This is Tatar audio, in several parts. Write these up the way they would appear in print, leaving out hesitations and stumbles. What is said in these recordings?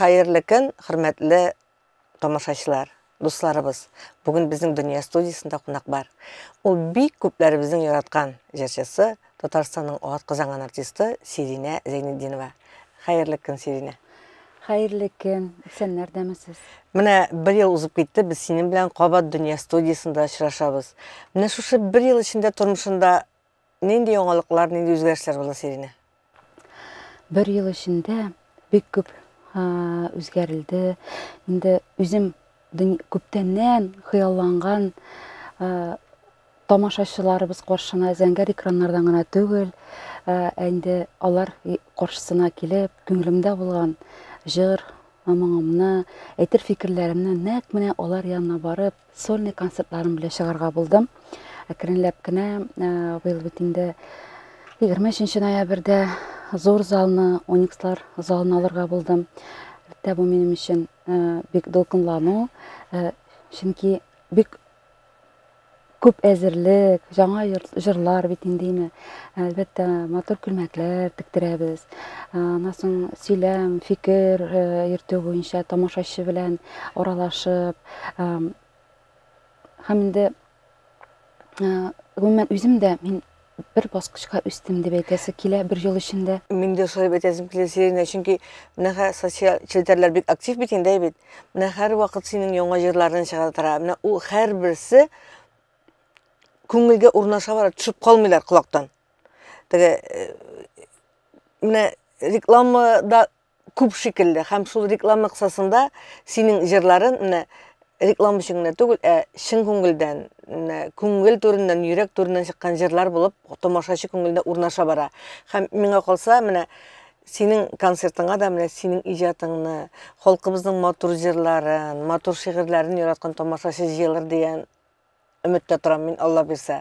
Hayırlı gün, hürmetli tomoshachilar, dostlarımız. Bugün bizim Dünya Studiyasında konak var. O büyük köplerimizin yaratkan jerçesi, Tatarstan'ın oğat kızangan artisti Sirine Zeynedinova. Hayırlı gün Sirine. Hayırlı gün. Sen neredemisiz? Mine bir yıl uzup gitti, biz senin bilen Qabat Dünya Studiyasında şıraşabız. Mine şu bir yıl içinde turmuşunda neydi yoğunluklar, neydi özgürlükler oldu Sirine? Bir yıl içinde büyük köp özgerildi. Şimdi üzüm köptenden hıyallangan tomoshachilarыбыз qarşına zəngər ekranlardan gana түгел, endi алар qarşısına kelib, көңілімдә булган жыр, моңымны, әйтер фикерләремне нәкъ менә алар янына барып, сольный концертларым белән чыгарга булдым. Әкренләп кенә быел бит инде 23 ноябрьдә зур залны, Оникслар залын алырга булдым. Әлбәттә, бу минем өчен бик дулкынлану, чөнки бик күп әзерлек, жаңа җырлар бит инде. Әлбәттә, матур күлмәкләр тиктерәбез. Аннан соң сөйләм, фикер йөртү буенча тамашачы белән аралашып, һәм инде гомумән үзем дә мин bir баскычка үстем дип әйтәсе килә bir ел эчендә. Min de şöyle betezim kilesine çünkü ne sosyal çevreleler bik aktif bitinde bit. Ne her vakit senin yonga jırlardan çıkartıra. Ne o her birisi көңілге урнаша бара түшүп калмыйлар кулактан. Теге менә рекламада күп шикелле һәм шул реклама кысасында синең җырларын менә реклама өчен генә түгел, чын күңелдән, күңел түреннән, йөрәк түреннән чыккан җырлар булып, тамашачы күңелдә урнаша бара. Һәм миңа калса, менә синең концертыңа да менә синең иҗатыңны, халкыбызның матур җырларын, матур шигырьләрен яраткан тамашачы җыелыр дигән ümitdə turam min Allah bilsə.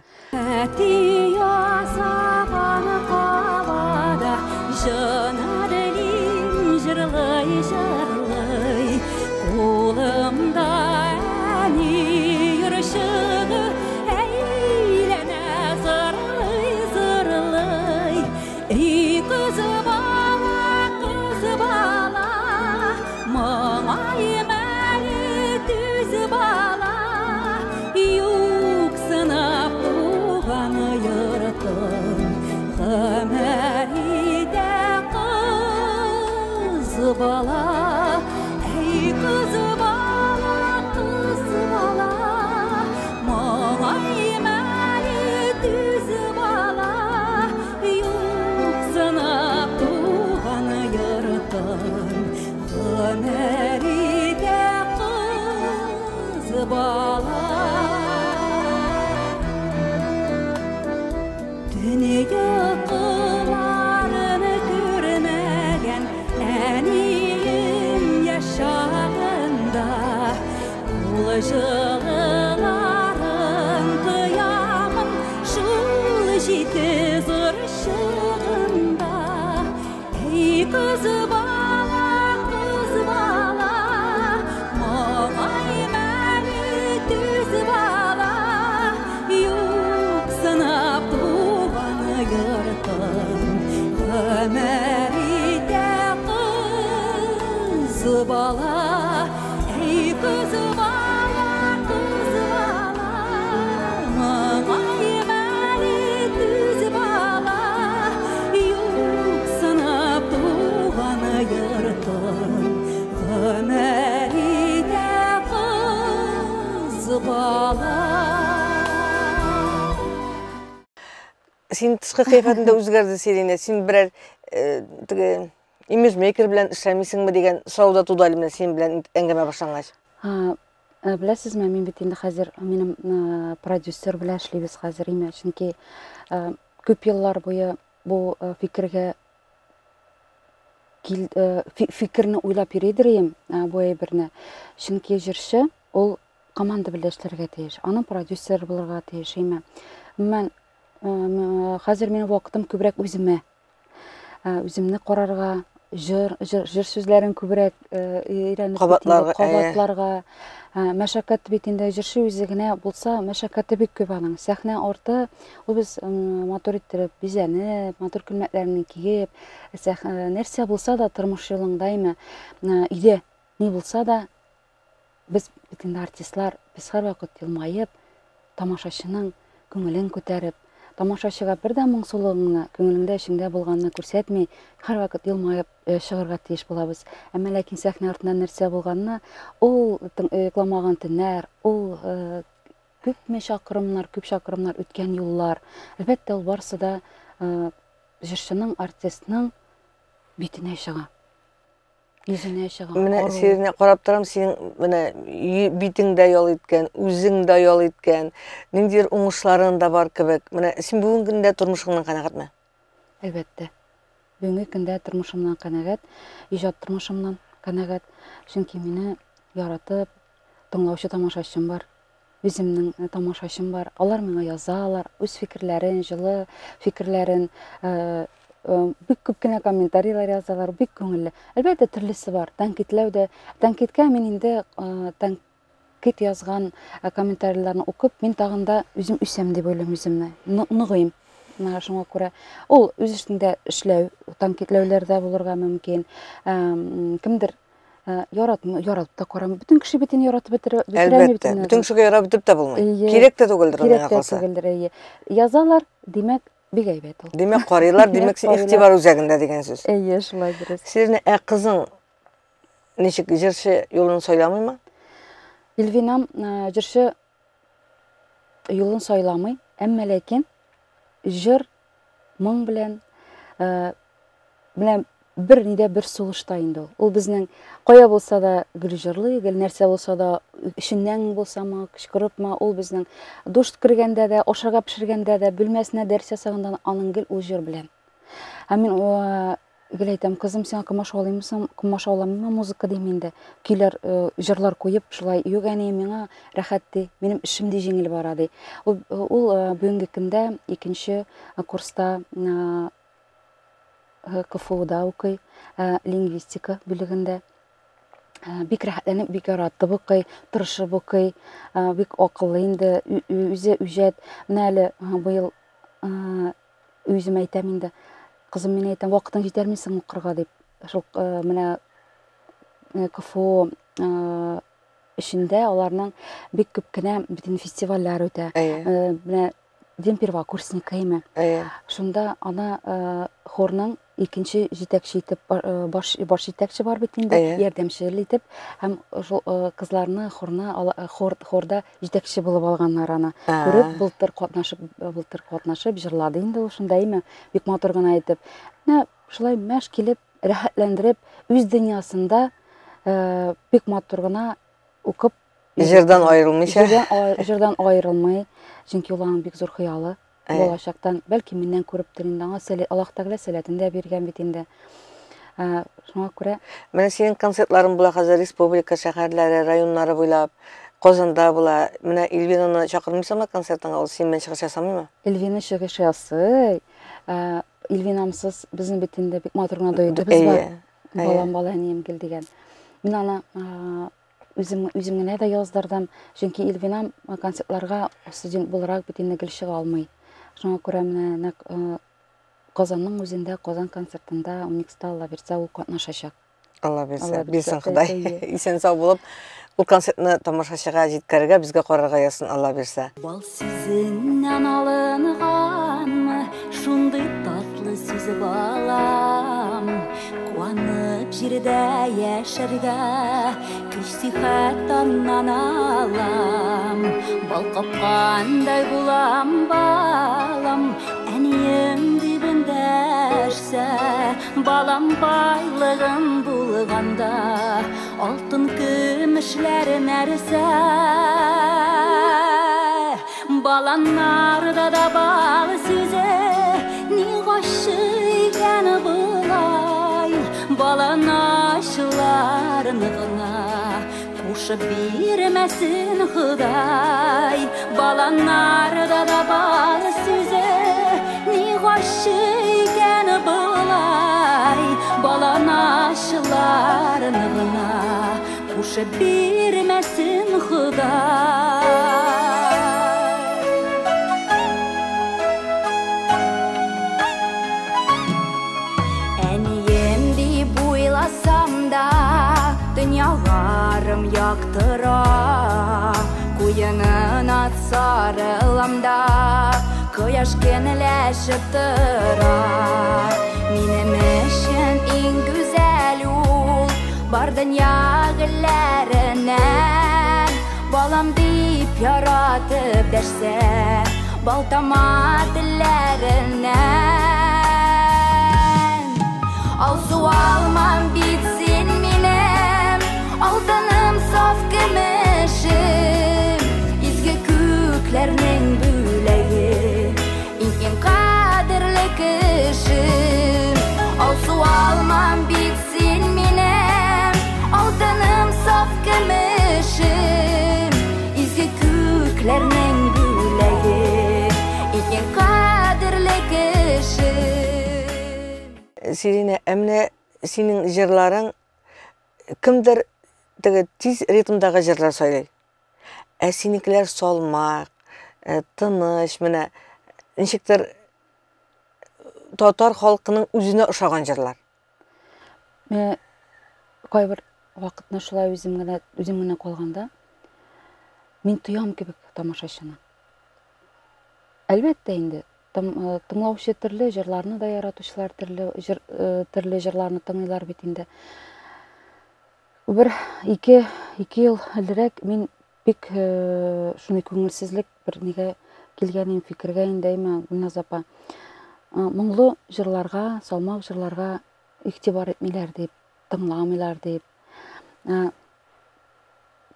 Bala, ey kız bala, mağay məni düz bala, yoxsana tuğanı yaratan, xəməri də qız bala. Dünya qılarını görməyən Eniyim yaşağında Ulacıların kıyamım Şul jiti zor ışığında Ey kız bala, mağay məni düz bala Yok sana tuğanı yaratan Ömeri de bala, ey kız bala, mağay məni düz bala, yok sana tuğanı yaratan, ömeri de kız bala. Senin tışkı kıyafetinde özgürdü Sirine, sen birer image maker bilen işlemişsin mi degen soruda tudalı mı sen bilen engeme başlangıç? Біләсезме, мен бит инде хәзер минем продюсер белән эшлибез хәзер име, чөнки күп еллар буе бу фикерне уйлап йөридер бу әйберне. Чөнки җырчы ул команда белән эшләргә тиеш, аның продюсер булырга тиеш име. Мен хәзер минем вакытым күбрәк үземне карарга, жыр сүзләрен күбрәк өйрәнеп Кабатларга, кабатларга, мәшәкать бит инде җырчы үзе генә булса, мәшәкате бик күп аның. Сәхнә арты, ул без матур иттереп, бизәнеп, матур күлмәкләрне киеп, нәрсә булса да тормыш юлыңдаймы, өйдә ни булса да, без бит инде артистлар, без һәрвакыт елмаеп, тамашачының күңелен күтәреп, тамашачыга бердәм моңсулыгыңны, күңелеңдә эчеңдә булганны күрсәтми, һәрвакыт елмаеп чыгарга тиеш булабыз. Әмма ләкин сәхнә артыннан нәрсә булганны, ул йокламаган төннәр, ул күп чакрымнар үткән юллар. Әлбәттә, ул барысы да җырчының, артистның битенә чыга. Yüzüne чыга. Менә сине карап торам, синең менә битеңдә ял иткән, үзеңдә ял иткән, ниндидер уңышларың да бар кебек. Менә син бүгенге көндә тормышыңнан канәгатьме? Әлбәттә. Бүгенге көндә тормышымнан канәгать, иҗат тормышымнан канәгать. Чөнки мине яратып тыңлаучы тамашачым бар. Үземнең тамашачым бар. Алар миңа язалар, үз фикерләрен, җылы фикерләрен, бик күп кенә комментарийлар язалар, бик күңелле. Әлбәттә, төрлесе бар. Тәнкыйтьләү дә, тәнкыйтькә мин инде тәнкыйть язган комментарийларны укып, мин тагын да үзем үсәм дип уйлыйм үземне. Ныгыйм. Шуңа күрә ул үз эшендә эшләү, тәнкыйтьләүләр дә булырга мөмкин. Кемдер яратып та карамый. Бүтән кеше битен яратып бетерә бит. Әлбәттә, бүтән кешегә яратып бетеп тә булмый. Кирәк тә түгелдер аңа калса. Кирәк тә түгелдер. Язалар, димәк, бик әйбәт ул. Демәк, карыйлар, демәк, син игътибар үзәгендә дигән сүз. Әйе, шулай дөрес. Сезне кызың ничек җырчы юлын сайламыймы? Илвинам җырчы юлын сайламый, әмма ләкин җыр моң белән бер нидә бер сулышта инде ул. Ул безнең кая булса да гел җырлый, гел нәрсә булса да эшеннән булсамы, кычкырыпмы, ул безнең душ кергәндә дә, ашарга пешергәндә дә, бүлмәсенә дәрс ясаганда аның гел ул җыр белән. Мин гел әйтәм, кызым, син комашауламыймы музыка дим инде. Көйләр, җырлар куеп, шулай югәни миңа рәхәт ди, минем эшем ди җиңел бара ди. Ул бүгенге көндә 2нче курста КФУда укый, лингвистика бүлегендә. Бик рәхәтләнеп, бик яратып укый, тырышып укый, бик акыллы инде, үзе үҗәт. Менә әле быел үзем әйтәм инде, кызым, мин әйтәм, вакытың җитәрме соң укырга дип. Шул менә КФУ эчендә аларның бик күп кенә битен фестивальләр үтә. Менә Демпирва курсника име. Шунда ана хорның 2нче җитәкче итеп, баш җитәкче бар бит инде, ярдәмчел итеп, һәм шул кызларны хорда җитәкче булып алганнар аны. Күреп, былтыр катнашып җырлады инде ул шунда име, бик матур гына әйтеп. Менә шулай мәш килеп, рәхәтләндереп, үз дөньясында бик матур гына укып, җырдан аерылмыйча. Җырдан аерылмый, чөнки ул аның бик зур хыялы. Болашактан, бәлки миннән күрептер инде, аңа Аллаһ Тәгалә сәләтен дә биргән бит инде. Шуңа күрә менә синең концертларың була хәзер республика шәһәрләре, районнары буйлап, Казанда була. Менә Илвинаны чакырмыйсыңмы концертыңа? Ул син белән чыгыш ясамыймы? Илвина чыгыш ясый. Илвинамсыз безнең бит инде бик матур гына дуетыбыз бар. Балам, әнием гел дигән. Мин аны үзем генә дә яздырдым, чөнки Илвинам концертларга студент буларак бит инде гел чыга алмый. Шуңа күрә менә Казанның үзендә, Казан концертында Уникста Алла бирсә, ул катнашачак. Алла бирсә, билсен Ходай. Исән сау булып, ул концертны тамашачыга җиткәрергә, безгә карарга ясын, Алла бирсә. Бал сүзеннән алынганмы, шундый татлы сүз балам. Куанып җирдә яшәргә, көч-сихәт аннан алам. Бал капкандай булам балам, әнием дибендә эшсә. Балам байлыгым булганда, алтын көмешләр нәрсә. Баланнарда да бал сүзе, ни гашык икән булай. Баланашларны гына кушып бирмәсен Ходай. Баланнарда да бал сүзе, ни гашык икән булай. Балана барын гына кушып бирмәсен Ходай. Әнием дип уйласам да, дөньяларым яктыра. Куенына сарылам да, кояш кенләшеп тора. Минем өчен иң гүзәл ул бар дөнья гөлләреннән. Балам дип яратып дәшсә, балтама телләреннән. Алсу алмам бит син минем, алтыным саф көмешем. Изге күкләрнең бүләге, иң кадерле кешем. Алсу алмам бит син минем, алтыным саф көмешем. Изге күкләрнең бүләге, иң кадерле кешем. Сирине, әмне синең җырларың кемдер тиз ритмдагы җырлар сөйләй. Ә синекеләр салмак, тыныч, менә ничектер татар халкының үзенә ошаган җырлар. Мен кайбер вакытны шулай үзем генә калганда, мин тоям кебек тамашачыны. Әлбәттә инде, тыңлаучы төрле җырларны да яратучылар төрле җырларны тыңлыйлар бит инде. Бер 2 ел элек мин бик шундый күңелсезлек бер нигә килгән фикергә индәйме, Гүлназ апа. Моңлы җырларга, салмак җырларга игътибар итмиләр дип, тыңламыйлар дип.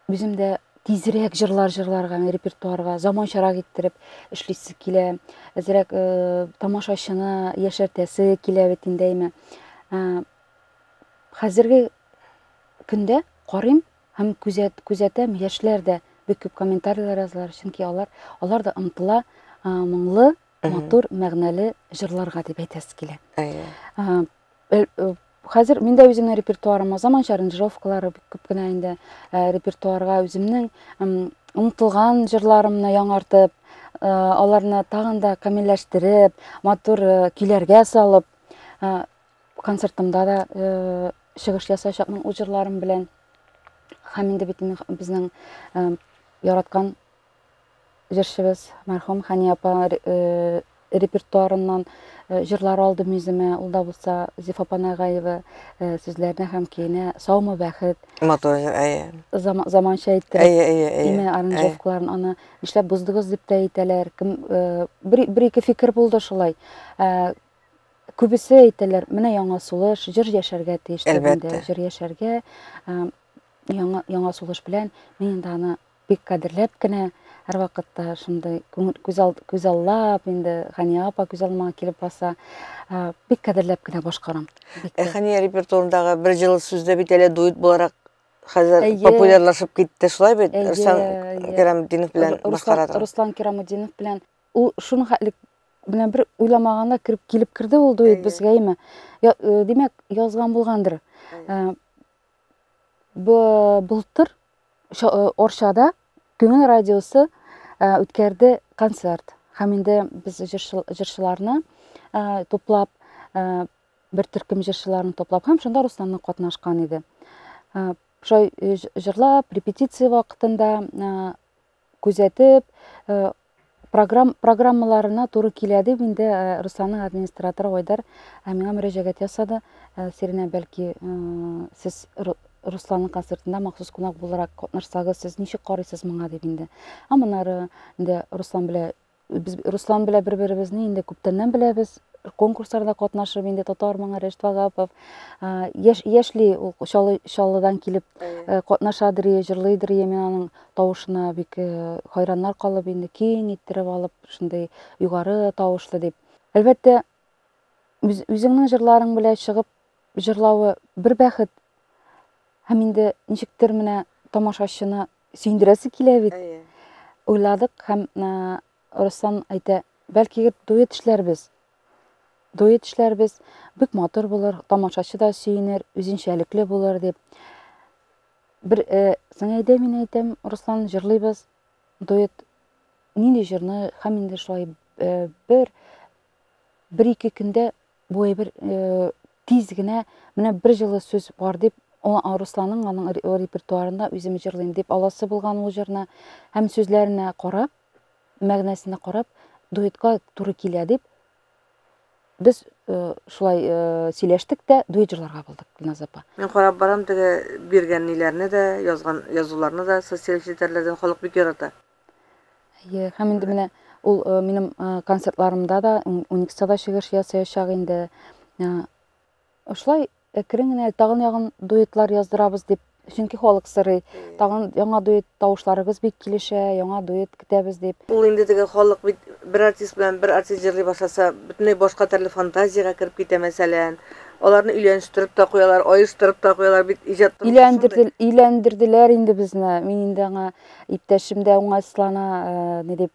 Үземдә тизрәк җырларга, репертуарга заманчарак иттереп эшлисе килә. Әзрәк тамашачыны яшәртәсе килә бит индәйме. Хәзерге көндә карыйм һәм күзәтәм, яшьләр дә бик күп комментарийлар язалар, чөнки алар да омтыла моңлы, матур, мәгънәле җырларга дип әйтәсе килә. Хәзер миндә үземнең репертуарыма заманча аранжировкалары бик күп кенә инде, репертуарга үземнең омтылган җырларымны яңартып, аларны тагын да камилләштереп, матур көйләргә салып, концертымда да чыгыш ясаячакмын у җырларым белән. Һәм инде бит безнең яраткан җырчыбыз мәрхүм Хәния апа репертуарыннан җырлар алдым үземә. Ул да булса Зифа Панагаева сүзләренә һәм көенә "Саумы бәхет", Матур, заманча иттереп, аранжировкаларын аны нишләп буздыгыз дип тә әйтәләр. Бер-ике фикер булды шулай. Күбесе әйтәләр, менә яңа сулыш, җыр яшәргә тиеш инде, җыр яшәргә, яңа сулыш белән мин инде аны бик кадерләп кенә һәрвакытта шундай күзаллап, инде Хәния апа күзаллама килеп баса, бик кадерләп кенә башкарам. Хәния репертуарындагы бер җылы сүздә бит әле дуэт буларак хәзер популярлашып китте, шулай бит? Руслан Керәметдинов белән башкарады. Руслан Керәметдинов белән ул шуны белән бер уйламаганда килеп керде ул дуэт безгә, име? Димәк, язган булгандыр. Былтыр Оршада Күңел радиосы үткәрде концерт. Һәм инде без җырчыларны туплап, бер төркем җырчыларны туплап, һәм шунда Русланны катнашкан иде. Шулай җырлап, репетиция вакытында күзәтеп, программаларына туры килә дип инде Русланның администраторы Айдар миңа мөрәҗәгать ясады. Сирине, бәлки сез Русланның концертында махсус кунак буларак катнашсагыз, сез ничек карыйсыз моңа дип инде. Моннары инде Руслан белән бер-беребезне инде күптәннән беләбез. Конкурсларда катнашып инде Татар моңа Рәшит Вагапов яшьли ул Чаллыдан килеп катнашадыр, җырлыйдыр, мен аның тавышына бик хайраннар калып инде киң иттереп алып, шундый югары тавышлы дип. Әлбәттә, үзеңнең җырларың белән чыгып җырлавы бер бәхет. Һәм инде ничектер менә тамашачыны сөендерәсе килә бит. Уйладык һәм Руслан әйтә, бәлки дуэт эшләрбез. дуэт эшләрбез, бик матур булыр, тамашачы да сөенер, үзенчәлекле булыр дип. Бер сиңа мин әйтәм, Руслан, җырлыйбыз, дуэт нинди җырны, һәм инде шулай бер-ике көндә буе бер тиз генә менә бер җылы сүз бар дип, Русланның аның репертуарында үзем җырлыйм дип аласы булган ул җырны һәм сүзләренә карап, мәгънәсенә карап, дуэтка туры килә дип без шулай сөйләштек тә дуэт җырларга булдык, Гөлназ апа. Мен карап барам, теге биргән ниләрне дә, язган язуларны да социаль челтәрләрдән халык бик ярата. Һәм инде менә ул минем концертларымда да 12 сада чыгыш ясаячак инде. Шулай әкрен генә тагын ягын дуэтлар яздырабыз дип, чөнки халык сорый. Тагын яңа дуэт тавышларыгыз бик килешә, яңа дуэт көтәбез дип. Ул инде теге халык бит бер артист белән бер артист җырлый башласа, бөтенләй башка төрле фантазиягә кирип китә мәсәлән. Аларны өйләнештүреп та куялар, аештырып та куялар бит иҗат. Иләндерделәр инде безне. Мин инде аңа иптәшем дә уңайсызлана, ни дип,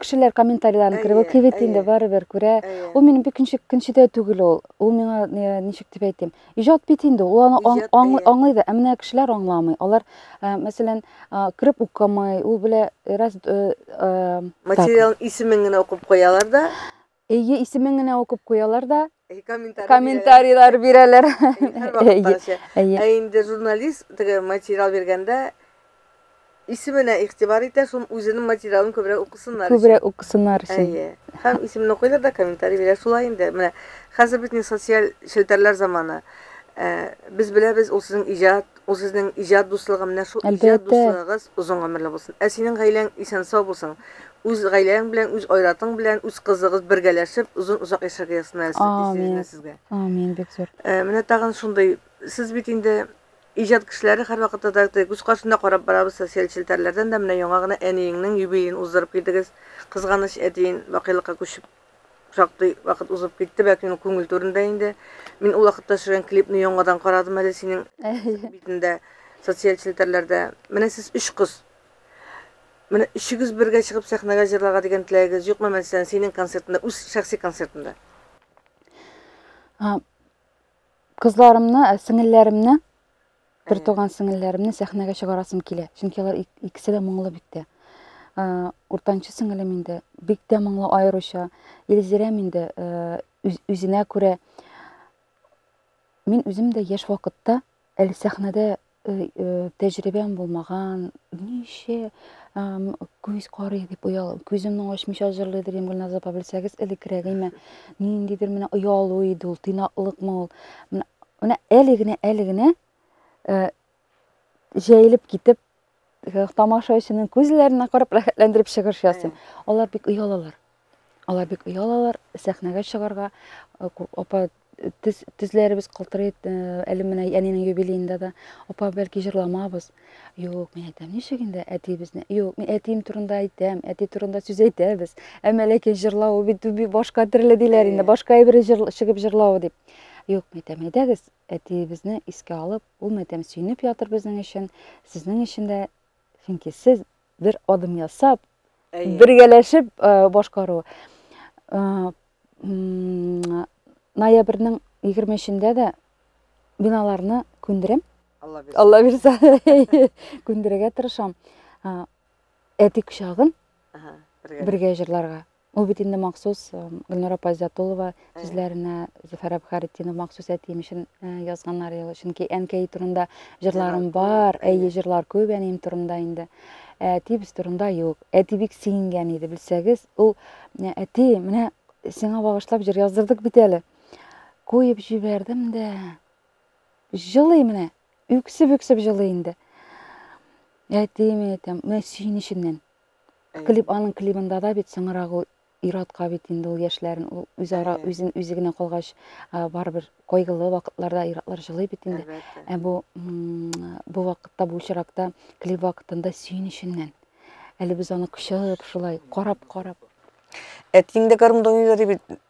кешеләр комментарийларын кереп бит инде барыбер күрә. Ул минем икенчедә түгел ул. Ул миңа ничек дип әйтим? Иҗат бит инде. Ул аны аңлый да, менә кешеләр аңламый. Алар мәсәлән кереп укымый, ул белә раз материал исемен генә укып куялар да. Исемен генә укып куялар да, комментарийлар бирәләр. Инде журналист теге материал биргәндә исеменә игътибар итә, шуның үзенең материалын күбрәк укысыннар. Өчен. Һәм исемен укыйлар да, комментарий бирә. Шулай инде. Менә хәзер бит социаль челтәрләр заманы. Без беләбез, ул сезнең иҗат, ул сезнең иҗат дуслыгы, менә шул иҗат дуслыгыгыз узын гомерле булсын. Синең гаиләң исән-сау булсын. Үз гаиләң белән, үз айратың белән, үз кызыгыз бергәләшеп, узак яшәргә ясасын сезгә. Амин, бик зур. Менә тагын шундый, сез бит инде иҗат кешеләре һәр вакытта да күз каршында карап барабыз социаль челтәрләрдән дә, менә яңа гына әниеңнең юбилеен уздырып китегез. Кызганыч әтиен вакыйлыкка күчеп шактый вакыт узып китте, бәлки ул күңел турында инде. Мин ул вакытта төшергән клипны яңадан карадым әле синең битендә социаль челтәрләрдә. Менә сез 3 кыз. Менә өчегез бергә чыгып сәхнәгә җырларга дигән теләгегез юкмы, мәсәлән, синең концертында, үз шәхси концертында? Кызларымны, сеңелләремне, бер туган сеңелләремне сәхнәгә чыгарасым килә. Чөнки алар икесе дә моңлы бик тә. Уртанчы сеңелем инде бик тә моңлы аеруча. Елзирәм инде үзенә күрә. Мин үзем дә яшь вакытта әле сәхнәдә тәҗрибәм булмаган, ничә күз карый дип уялып, күземне ачмыйча җырлый дим, Гөлназ апа, белсәгез, элекрәгеме ниндидер менә оялу иде ул, тыйнаклыкмы ул. Менә әле генә җәелеп китеп, тамашачының күзләренә карап рәхәтләндереп чыгыш ясыйм. Алар бик оялалар. Сәхнәгә чыгарга, апа тезләребез калтырый, әле менә әнинең юбилеенда да, апа, бәлки җырламабыз. Юк, мин әйтәм, ничек инде әтибезне? Юк, мин әтием турында әйтәм, әти турында сүз әйтәбез. Әмма ләкин җырлау бит башка төрле диләр инде, башка әйбер чыгып җырлау дип. Юк, мин әйтәм, әйдәгез, әтибезне искә алып, ул мәтәм сөйнеп ятыр безнең өчен, сезнең өчен дә, чөнки сез бер адым ясап, бергәләшеп башкару. Ноябрьнең 23-ндә дә биналарны күндерәм. Алла бирсә, күндерергә тырышам. Әти кочагын бергә җырларга. Ул бит инде махсус Гөлнара Пазятулова сүзләренә, Зөфәр Әбхәритдинов махсус әтием өчен язганнар, чөнки әнкәй турында җырларым бар, җырлар күп әнием турында инде. Әти без турында юк. Әти бик сөенгән иде, белсәгез, ул әти, менә сиңа багышлап җыр яздырдык бит әле. Коеп җибәрдем дә. Җылый менә, үксеп җылый инде. Әтием, менә сөенеченнән. Аның клибында да бит соңрак ул иратка бит инде ул яшьләрен, ул үзе генә калгач, барыбер кайгылы вакытларда иратлар җылый бит инде. Бу вакытта, бу очракта, клип вакытында сөенеченнән. Әле без аны кочып, шулай карап. Әтиңдә карымда уйныйлар бит.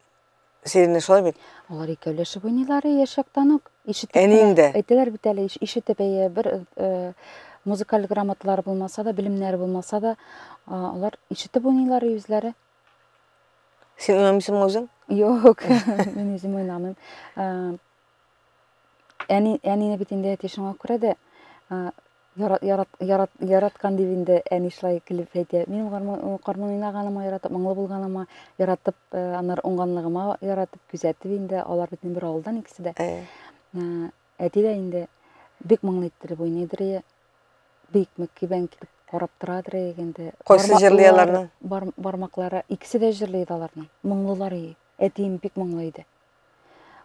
Сине шулай бит. Алар икәүләшеп уйныйлар яшьяктан ук. Әниңдә. Әйтәләр бит әле, ишетеп бер музыкаль грамоталары булмаса да, белемнәре булмаса да, алар ишетеп уйныйлар үзләре. Sen oynamıyorsun özün? Yok, ben özüm oynamam. Әніне бітінде тешіңа күрі де яратқан дебінде әні шылай кіліп әйте. Менің қарман ойнағаныма яратып, маңлы болғаныма яратып, анар оңғанлығыма яратып, күзәтіп енді, олар бітін бір ауылдан ikisi de. Әті де енді бек маңлы еттіріп ойнайдыры, бек мүкке бән келіп қорап тұрадыры егенді. Қойсы жырлияларының? Бармақлары, ikisi de жырлайды аларының. Маңлылары, әтейім бек маңлайды.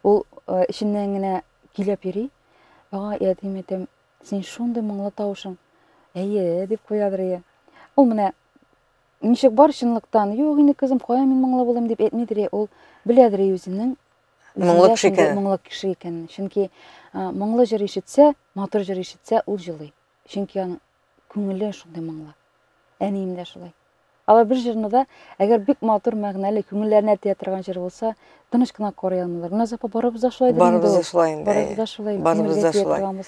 Ол ішінен гіне келіп ері, аға әтейім әтем, сен шондай маңлы тауышың, әйе деп қоядыр е. Ол міне, нешек бар шынлықтан, yok енді қызым қоя мен маңлы болам деп әтмейдір е. Ол біләдір е өзінің маңлы кіші екенін. Шынки маңлы жыр ешітсе, матыр жыр ешітсе, ол жылы. Шынки көңілі шондай маңлы. Әнейім де шылай. Ала бір жырында, әгер бек матыр мәғінәлі көңілләріне әтей атырған жыр болса, тыныш кына корый алмалар. Мына запа барыбызда шулай дегенде ол. Барыбызда шулай инде. Барыбызда шулай. Барыбызда шулай.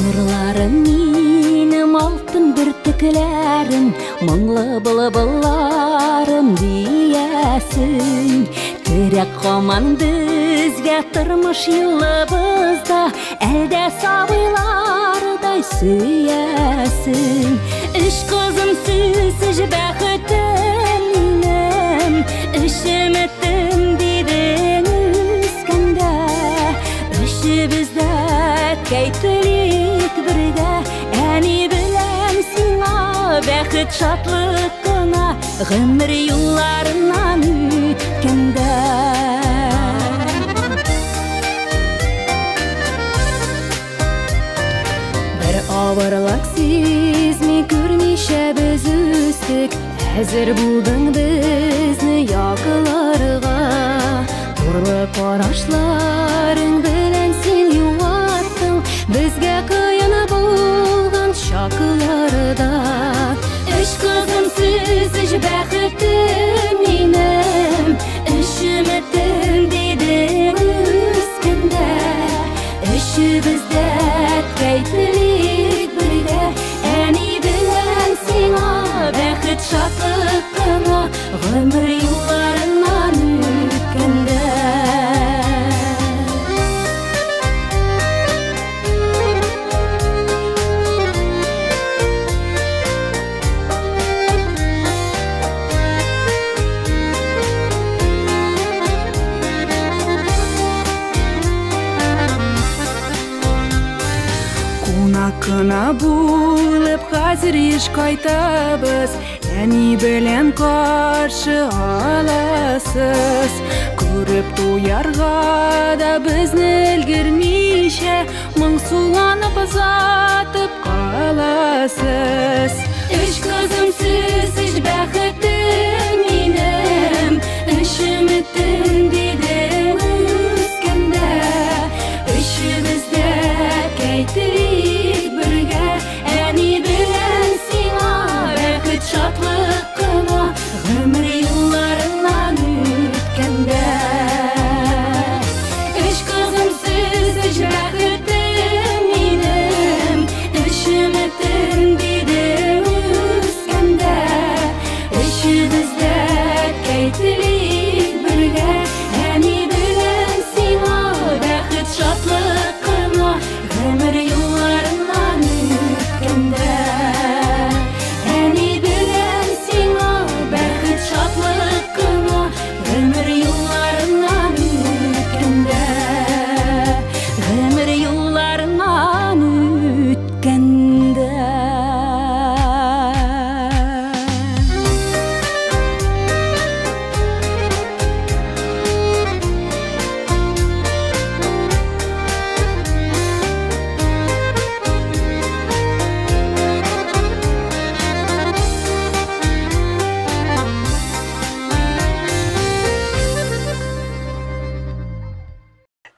Нурларым минем алтын бөртекләрем, моңлы былбылларым диясең. Кирәк каман безгә тормыш юлыбызда, әлдә сабыйлардай сөясең. Үч кызым сүзсез бәхетем минем, үч өметем дидең үскәндә. Өчебездә Кәйтелик бірге, әни білән сиңа бәхет шатлык кына, гомер юлларынан үткәндә. Бер авырлык сизми күрмичә без үстек, әзер булдың безне ягыларга. Турлы карашларың белән син юаттың, безгә кыен булган чакларда. Үч кызым сүзсез бәхетем минем, үч өметем дидең үскәндә. Өчебездә кәйтелик бергә, әни белән сиңа бәхет шатлык кына, гомер юлларыннан үткәндә. Кына булып хәзер еш кайтабыз, әни белән каршы аласыз. Күреп туярга да безне өлгермичә, моңсуланып озатып каласыз. Үч кызым сүзсез бәхетем минем, үч өметем дидең үскәндә. Өчебездә кәйтелик бергә, әни белән сиңа бәхет шатлык кына, гомер юлларыннан үткәндә. Үч кызым сүзсез бәхетем минем, үч өметем дидең үскәндә. Өчебездә кәйтелик бергә, әни белән сиңа бәхет шатлык кына, гомер юлларыннан үткәндә. Әни белән сиңа бәхет шатлык кына, гомер юлларыннан үткәндә. Гомер юлларыннан үткәндә.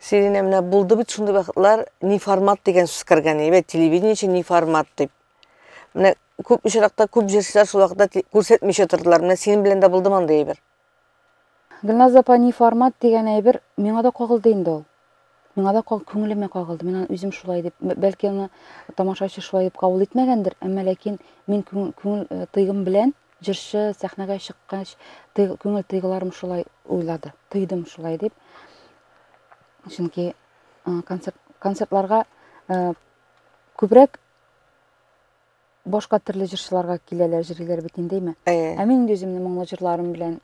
Сирine mine buldu bit şunda vakitler ni format degen söz kirgen ebe televizyonda ni format dip. Mine көп очракта көп җырчылар шул вакытта күрсәтмичә тордылар. Менә синең белән дә булдымы андый әйбер? Гөлназ апа, ни формат дигән әйбер миңа да кагылды инде ул. Миңа да күңелемә кагылды. Мин үзем шулай дип, бәлки аны тамашачы шулай дип кабул итмәгәндер, әмма ләкин мин күңел тойгым белән җырчы сәхнәгә чыккач, күңел тойгыларым шулай уйлады. Тойдым шулай дип. Чөнки концертларга күбрәк башка төрле җырчыларга киләләр, җырлыйлар бит индеме? Ә мин үземнең моңлы җырларым белән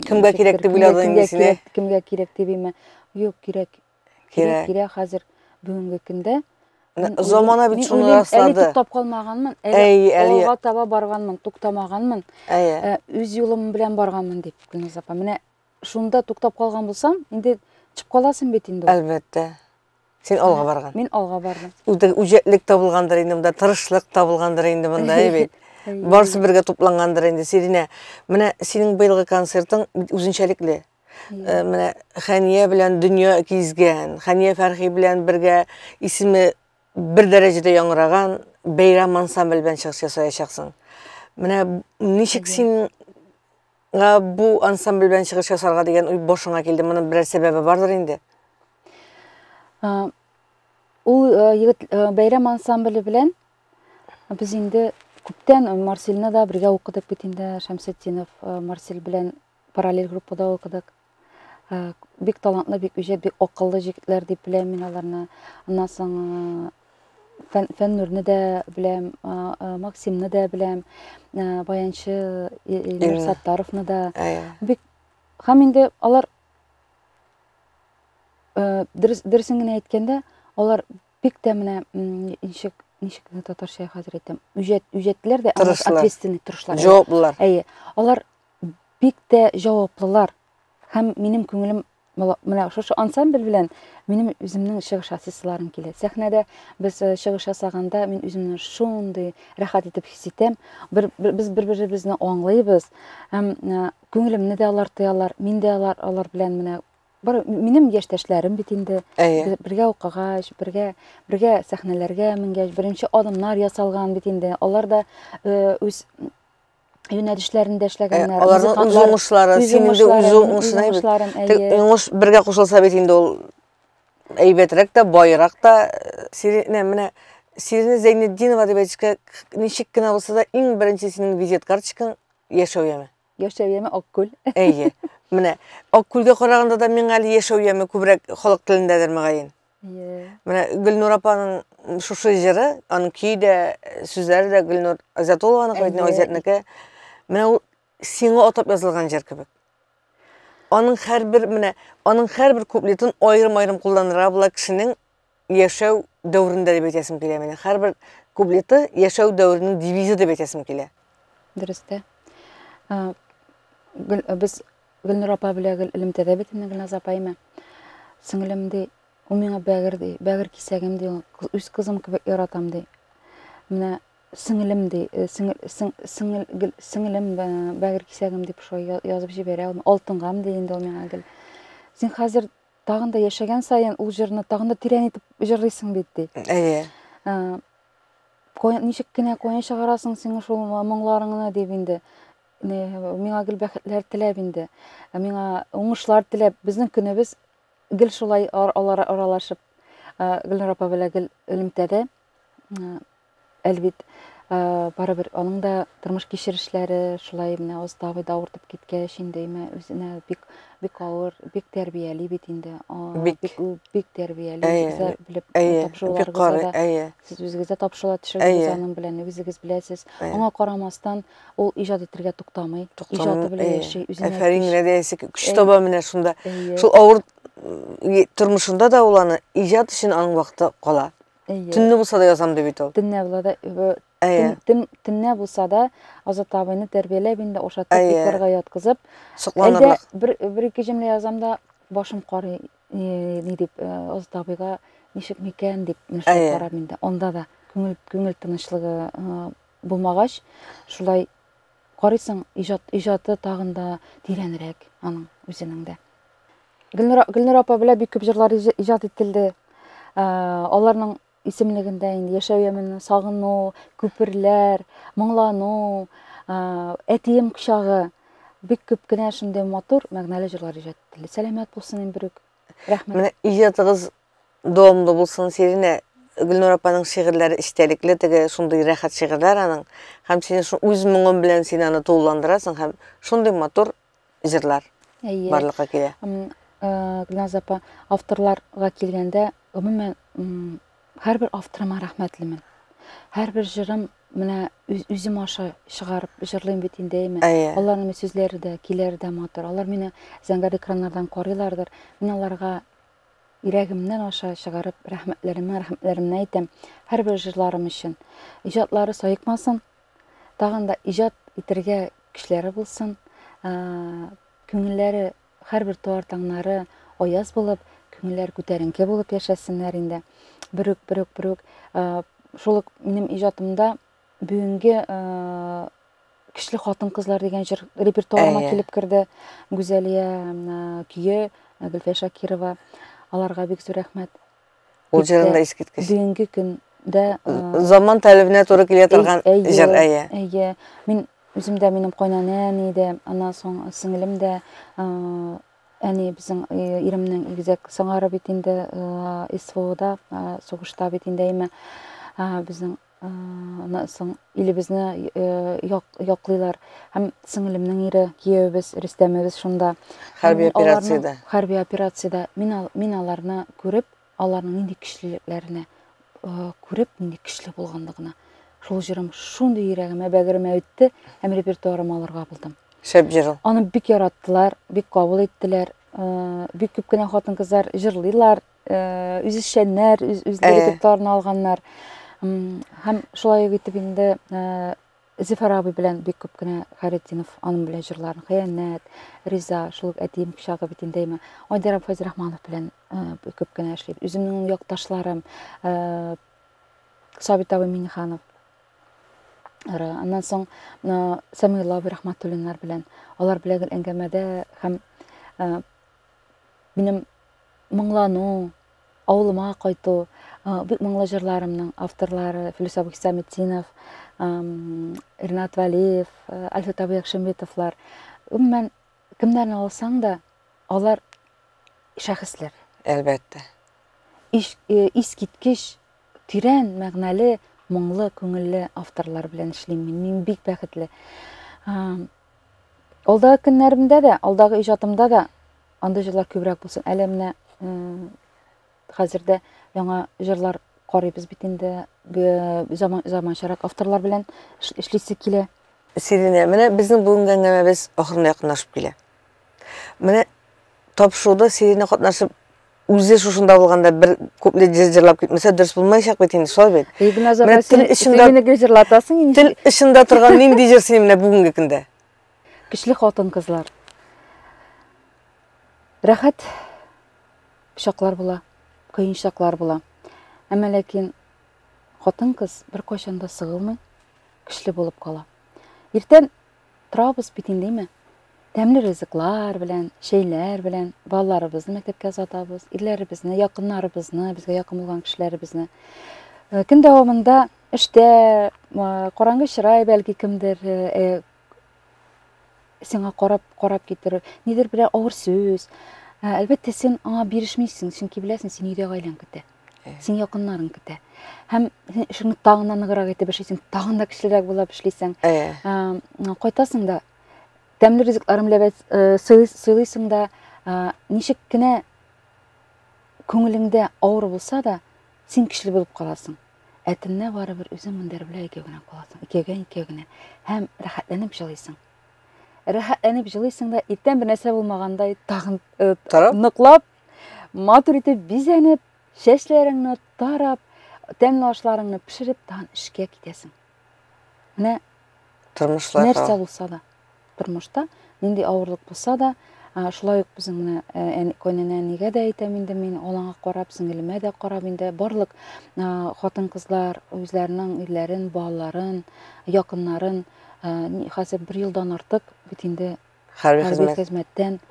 кемгә кирәк дип уйладың инде син? Кемгә кирәк дибеме? Юк, кирәк. Кирәк хәзер бүгенге көндә. Замана бит шуны раслады. Әле туктап калмаганмын, әле алга таба барганмын, туктамаганмын. Үз юлым белән барганмын дип, Гөлназ апа. Менә шунда туктап калган булсам, инде чыгып каласың бит инде. Әлбәттә. Син алга барган. Мин алга бардым. Үҗәтлек табылгандыр инде монда, тырышлык табылгандыр инде монда, бит. Барсы бергә туплангандыр инде. Сиринә, менә синең быелгы концертың үзенчәлекле. Менә Хәния белән дөнья кизгән, Хәния Фәрхи белән бергә исеме бер дәрәҗәдә яңгыраган бәйрәм ансамбль белән чыгыш ясаячаксың. Менә ничек син бу ансамбль белән чыгыш ясарга дигән уй башыңа килде? Моның берәр сәбәбе бардыр инде. Ул бәйрәм ансамбле белән без инде күптән Марселне да бергә укыдык бит инде. Шәмсетдинов Марсель белән параллель группада укыдык. Бик талантлы, бик үҗәт, бик акыллы җегетләр дип беләм мин аларны. Аннан соң Фәннурны да беләм, Максимны да беләм, баянчы Илнур Саттаровны да. Бик һәм инде алар дөресен генә әйткәндә, алар бик тә менә ничек татарча хәзер әйтәм, үҗәтләр дә, ответственный тырышлар. Җаваплылар. Алар бик тә җаваплылар. Һәм минем күңелем менә шушы ансамбль белән минем үземнең чыгыш ясыйларым килә. Сәхнәдә без чыгыш ясаганда мин үземне шундый рәхәт итеп хис итәм. Без бер-беребезне аңлыйбыз. Һәм күңелемне дә алар тоялар, мин дә алар белән менә минем яшьтәшләрем бит инде. Бергә укыгач, бергә сәхнәләргә менгәч, беренче адымнар ясалган бит инде. Алар да үз юнәлешләрендә эшләгәннәр. Аларның үз уңышлары, синең дә үз уңышың әйбәт. Уңыш бергә кушылса бит инде ул әйбәтрәк тә, байрак та. Менә Сирина Зәйнетдинова дип әйтишкә, ничек кенә булса да иң беренче синең визит карточкаң яшәү яме. Яшәү яме Аккүл. Менә Аккүлгә караганда да миңа әле яшәү яме күбрәк халык телендәдер мөгаен. Менә Гөлнур апаның шушы җыры, аның көе дә, сүзләре дә Гөлнур Азатуллованың, менә ул сиңа атап язылган җыр кебек. Аның һәрбер куплетін айрым-айрым кулланырга була кешенең яшәү дәврендә дип әйтәсем килә менә. Һәрбер куплеты яшәү дәвренең девизы дип әйтәсем килә. Дөрестә. Без Гөлнур апа белән элемтәдә бит инде Гөлназ апайма. Сеңлем ди, ул миңа бәгыр кисәгем ди, үз кызым кебек яратам ди. Менә сеңлем ди, сеңлем бәгыр кисәгем дип шулай язып җибәрә. Алтынгам ди инде ул миңа гел. Син хәзер тагын да яшәгән саен ул җырны тагын да тирән итеп җырлыйсың бит ди. Ничек кенә куя чыгарасың син шул моңларыңны дип инде. Миңа гел бәхетләр теләп инде. Миңа уңышлар теләп, безнең көнебез гел шулай аралашып Гөлнур апа белән гел элемтәдә. Әлбит барыбер аның да тормыш кичерешләре шулай менә Оздабыйда авыртып киткәч инде үзенә бик авыр, бик тәрбияли бит инде. Бик тәрбияли, белеп тапшыруларыгызда. Сез үзегезгә тапшырулар төшердегез аның белән, үзегез беләсез. Аңа карамастан ул иҗат итәргә туктамый, иҗаты белән яши, үзенә. Афәрин рәдәсе көч таба менә шунда. Шул авыр тормышында да ул аны иҗат өчен аның вакыты кала. Төнне булса да язам дип бит ул. Төнне булса да Азат абыйны тәрбияләп инде ошатып икәргә яткызып, сокланырлык. Бер-ике җөмлә язам да башым карый, ни дип Азат абыйга ничек микән дип карап инде. Анда да күңел тынычлыгы булмагач, шулай карыйсың, иҗаты тагын да тирәнрәк аның үзенең дә. Гөлнур апа белән бик күп җырлар иҗат ителде. Аларның исемлегендә инде яшәү сагыну, күперләр, моңлану, әтием кочагы бик күп кенә шундый матур мәгънәле җырлар иҗат ителде. Сәламәт булсын Инбирүк. Рәхмәт. Менә иҗатыгыз дәвамлы булсын, Сирине Гөлнур апаның шигырьләре истәлекле, теге шундый рәхәт шигырьләр аның. Һәм син үз моңың белән син аны тулыландырасың һәм шундый матур җырлар барлыкка килә. Гөлназ апа, авторларга килгәндә, гомумән һәрбер авторыма рәхмәтлемен. Һәрбер җырым менә үзем аша чыгарып җырлыйм бит инде. Аларның сүзләре дә, көйләре дә матур. Алар мине зәңгәр экраннардан карыйлардыр. Мин аларга йөрәгемнән аша чыгарып рәхмәтләремне әйтәм. Һәрбер җырларым өчен. Иҗатлары саекмасын, тагын да иҗат итәргә көчләре булсын. Күңелләре һәрбер туар таңнары аяз булып, күңелләр күтәренке булып яшәсеннәр инде. Бүрек. Шул минем иҗатымда бүгенге көчле хатын-кызлар дигән җыр репертуарыма килеп керде. Гүзәлия көе, Гөлфия Шакирова. Аларга бик зур рәхмәт. Ул җырында искиткеч. Бүгенге көндә заман таләбенә туры килә торган җыр. Мин үземдә минем кайнанам иде, аннан соң сеңлем дә, әни безнең иремнең игезәк сыңары бит инде СВОда, сугышта бит инде безнең соң илебезне яклыйлар. Һәм сеңлемнең ире, киявебез, Рөстәмебез шунда. Хәрби операциядә. Мин аларны күреп, аларның нинди көчлелекләренә күреп, нинди көчле булганлыгына. Шул җырым шундый йөрәгемә, бәгыремә үтте, һәм репертуарыма алырга булдым. Шәп җыр. Аны бик яраттылар, бик кабул иттеләр. Бик күп кенә хатын-кызлар җырлыйлар, үзешчәннәр, үз репертуарны алганнар. Һәм шулай итеп инде Зифар абый белән бик күп кенә Харитдинов аның белән җырларын, Хыянәт, Риза, шул әтием кочагы бит инде. Айдар Фазрахманов белән бик күп кенә эшләп, үземнең якташларым, Сабит абый Миниханов. Аннан соң Самуил абый Рахматуллиннар белән, алар белән әңгәмәдә һәм минем моңлану, авылыма кайту, бик моңлы җырларымның авторлары Филүс абый Хисаметдинов, Ринат Валиев, Альфред абый Якшембетовлар. Мен кемнәрне алсаң да, алар шәхесләр. Әлбәттә. Искиткеч, тирән мәгънәле, моңлы, күңелле авторлар белән эшлим. Мин бик бәхетле. Алдагы көннәремдә дә, алдагы иҗатымда да андый җырлар күбрәк булсын. Әле менә хәзердә яңа җырлар карыйбыз бит инде, заманчарак авторлар белән эшлисе килә. Сирине, менә безнең бүгенге әңгәмәбез ахырына якынлашып килә. Менә тапшыруда Сирине катнашып үзе шушында булганда бер күпле җырлап китмәсә дөрес булмаячак бит инде, шулай бит. Сирине җырлатасың инде. Тел ишендә торган нинди җыр син менә бүгенге көндә? Көчле хатын-кызлар. Рәхәт чаклар була, кыен чаклар була. Әмма ләкин хатын-кыз бер кайчан да сыгылмый, көчле булып кала. Иртән торабыз бит инде, тәмле ризыклар белән, шәйләр белән балаларыбызны мәктәпкә озатабыз, ирләребезне, якыннарыбызны, безгә якын булган кешеләребезне. Көн дәвамында эштә, караңгы чырай бәлки кемдер сиңа карап китер, нидер бер авыр сүз. Әлбәттә син аңа бирешмисең, чөнки беләсең, син өйдә гаиләң көтә. Син якыннарың көтә. Һәм шуны тагын ныграк итеп эшлисең, тагын да көчлерәк булып эшлисең. Кайтасың да тәмле ризыкларым белән сыйлыйсың да, ничек кенә күңелеңдә авыр булса да, син көчле булып каласың. Әтеннә барыбер үзең мендәр белән икәү генә каласың, икәү генә. Һәм рәхәтләнеп җырлыйсың. Рәхәтләнеп җырлыйсың да, иртән бер нәрсә булмагандай, тагын ныклап, матур итеп бизәнеп, чәчләреңне тарап, тәмле ашларыңны пешереп, тагын эшкә китәсең. Менә тормышлар нәрсә булса да, тормышта нинди авырлык булса да, шулай ук безнең менә кайнанәнигә дә әйтәм инде мин, алаңа карап, сеңлемә дә карап инде, барлык хатын-кызлар үзләренең ирләрен, балаларын, якыннарын хәзер 1 елдан артык бит инде хәрби хезмәттән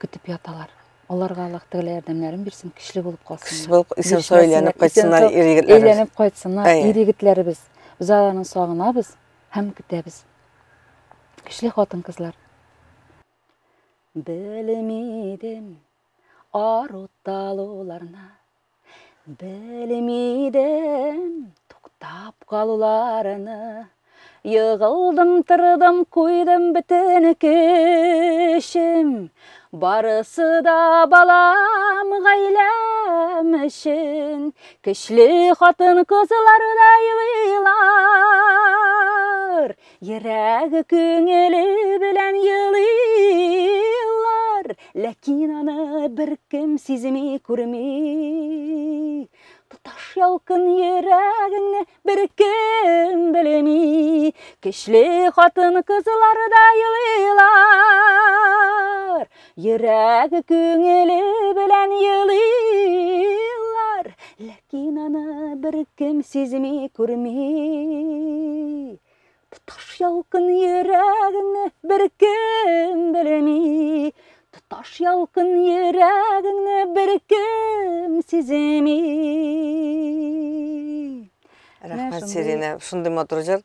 көтеп яталар. Аларга Аллах тәгалә ярдәмнәрен бирсен, көчле булып Кіші калсыннар. болып, исен сөйләніп қайтсынlar ир-егетләр. Әйләнеп кайтсыннар, Әйе. ир-егетләребез. Без аларны сагынабыз һәм көтәбез. Көчле хатын-кызлар. Белмидем арытталуларына, белмидем туктап калуларыны. Йығылдым, тырдым, куйдым бүтін кешім. Барысы да балам ғайләм үшін. Кішлі қатын кызыларда йылылар. Ерәгі көңілі білән йылылар. Ләкин аны бір кім сезімей көрмей. Туташ ялкын ерәгіңні бір кім білемей. Кішлі қатын кызыларда йылылар. Ерәгі көңілі білән йылылар. Ләкин аны бір кім сезімей көрмей. Туташ ялкын ерәгіңні бір кім білемей. Туташ ялкын ерәгіңні бір кім сеземей. Рахмет Сирина. Шундай матур жыр.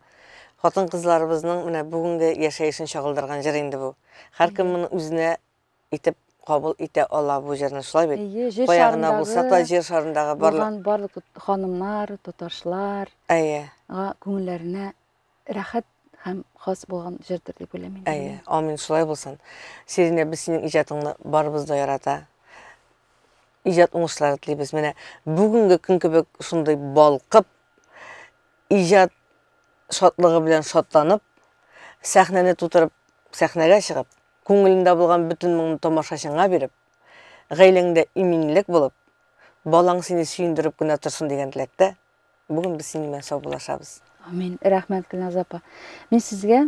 Хатын кызларыбызның менә бүгенге яшәешен чагылдырган жыр инде бу. Һәр кемнең үзенә итеп кабул итә ала бу җырны, шулай бит. Баягына булсак та җир шарындагы барлык ханымнар, туташлар, күңелләренә рәхәт һәм хас булган җырдыр дип уйлыйм мин. Әйе, амин, шулай булсын. Сирина, без синең иҗатыңны барыбыз да ярата. Иҗат уңышлары телибез. Менә бүгенге көн кебек шундай балкып, иҗат шатлыгы белән шатланып, сәхнәне тутырып, сәхнәгә чыгып, күңелендә булган бүтән моңны тамашачыңа биреп, гаиләңдә иминлек булып, балаң сине сөендереп кенә торсын дигән теләктә, бүген без синең белән саубуллашабыз. Амин. Рәхмәт Гөлназ апа. Мин сезгә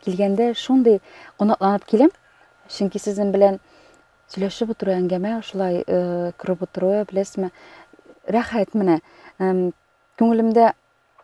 килгәндә шундый кунакланып киләм. Чөнки сезнең белән сөйләшеп утыру әңгәмә, шулай күреп утыру, беләсезме, рәхәт менә. Күңелемдә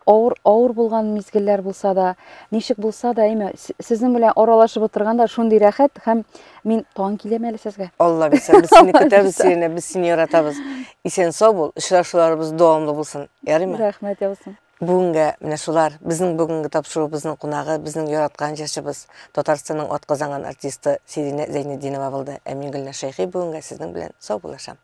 ауыр булган мизгелләр булса да, ничек булса да, сезнең белән аралашып утырганда шундый рәхәт һәм мин тагын киләм әле сезгә. Алла бирсә, без сине көтәбез, Сирина, без сине яратабыз. Исән сау бул, очрашуларыбыз дәвамлы булсын. Ярыймы? Рәхмәт яусың. Бүгенге менә шулар, безнең бүгенге тапшыруыбызның кунагы, безнең яраткан җырчыбыз, Татарстанның атказанган артисты Сирина Зәйнетдинова булды. Мин Гөлназ Шәйхи бүгенге сезнең белән сау булышам.